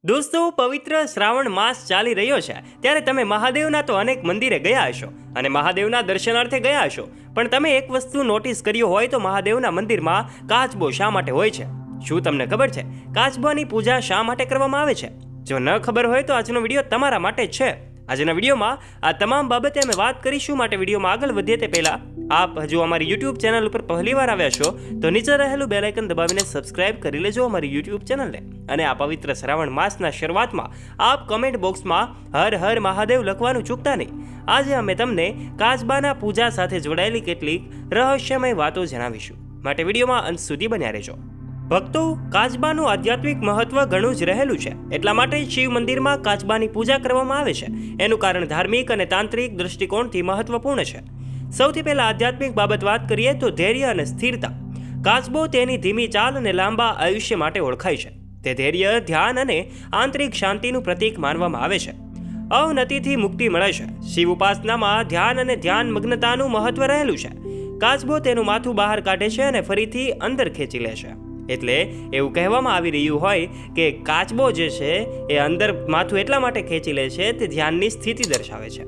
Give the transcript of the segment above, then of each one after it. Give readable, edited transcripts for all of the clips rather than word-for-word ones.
દોસ્તો, પવિત્ર શ્રાવણ માસ ચાલી રહ્યો છે ત્યારે તમે મહાદેવના તો અનેક મંદિરે ગયા હશો અને મહાદેવના દર્શનાર્થે ગયા હશો, પણ તમે એક વસ્તુ નોટિસ કર્યો હોય તો મહાદેવના મંદિરમાં કાચબો શા માટે હોય છે? શું તમને ખબર છે કાચબાની પૂજા શા માટે કરવામાં આવે છે? જો ન ખબર હોય તો આજનો વિડીયો તમારા માટે છે. આજના વિડીયોમાં આ તમામ બાબતે અમે વાત કરીશું. માટે વિડીયોમાં આગળ વધીએ તે પહેલા આપ હજુ અમારી યુટ્યુબ ચેનલ ઉપર પહેલીવાર આવ્યા છો તો નીચે રહેલું બેલ આઇકન દબાવીને સબસ્ક્રાઇબ કરી લેજો અમારી યુટ્યુબ ચેનલને. અને આ પવિત્ર શ્રાવણ માસના શરૂઆતમાં આપ કમેન્ટ બોક્સમાં હર હર મહાદેવ લખવાનું ચૂકતા નહીં. આજે અમે તમને કાચબાના પૂજા સાથે જોડાયેલી કેટલીક રહસ્યમય વાતો જણાવીશું, માટે વિડીયોમાં અંત સુધી બન્યા રહેજો. ભક્તો, કાચબાનું આધ્યાત્મિક મહત્વ ઘણું જ રહેલું છે, એટલા માટે શિવ મંદિરમાં કાચબાની પૂજા કરવામાં આવે છે. એનું કારણ ધાર્મિક અને તાંત્રિક દૃષ્ટિકોણથી મહત્વપૂર્ણ છે. સૌથી પહેલા આધ્યાત્મિક બાબત વાત કરીએ તો ધૈર્ય અને સ્થિરતા. કાચબો તેની ધીમી ચાલ અને લાંબા આયુષ્ય માટે ઓળખાય છે. તે ધૈર્ય, ધ્યાન અને આંતરિક શાંતિનું પ્રતીક માનવામાં આવે છે. અવનતિથી મુક્તિ મળે છે. શિવ ઉપાસનામાં ધ્યાન અને ધ્યાન મગ્નતાનું મહત્વ રહેલું છે. કાચબો તેનું માથું બહાર કાઢે છે અને ફરીથી અંદર ખેંચી લે છે. એટલે એવું કહેવામાં આવી રહ્યું હોય કે કાચબો જે છે એ અંદર માથું એટલા માટે ખેંચી લે છે તે ધ્યાનની સ્થિતિ દર્શાવે છે.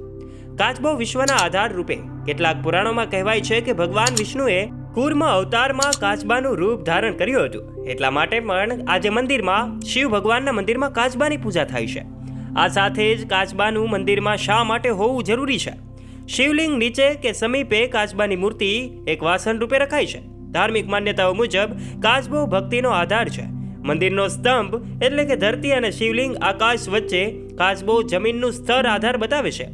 કાચબો વિશ્વના આધાર રૂપે. કેટલાક પુરાણોમાં કહેવાય છે કે ભગવાન વિષ્ણુએ કૂર્મ અવતારમાં કાચબાનું રૂપ ધારણ કર્યું હતું, એટલા માટે પણ આજે મંદિરમાં શિવ ભગવાનના મંદિરમાં કાચબાની પૂજા થાય છે. આ સાથે જ કાચબાનું મંદિરમાં શા માટે હોવું જરૂરી છે? શિવલિંગ નીચે કે સમીપે કાચબાની મૂર્તિ એક વાસણ રૂપે રખાય છે. ધાર્મિક માન્યતાઓ મુજબ કાચબો ભક્તિનો આધાર છે. મંદિરનો સ્તંભ એટલે કે ધરતી અને શિવલિંગ આકાશ વચ્ચે, કાચબો જમીનનું સ્તર આધાર બતાવે છે.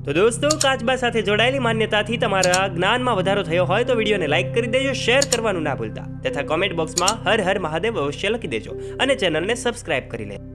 તો દોસ્તો, કાચબા સાથે જોડાયેલી માન્યતાથી તમારા જ્ઞાનમાં વધારો થયો હોય તો વિડીયોને લાઇક કરી દેજો, શેર કરવાનું ના ભૂલતા તથા કોમેન્ટ બોક્સમાં હર હર મહાદેવ અવશ્ય લખી દેજો અને ચેનલને સબસ્ક્રાઇબ કરી લેજો.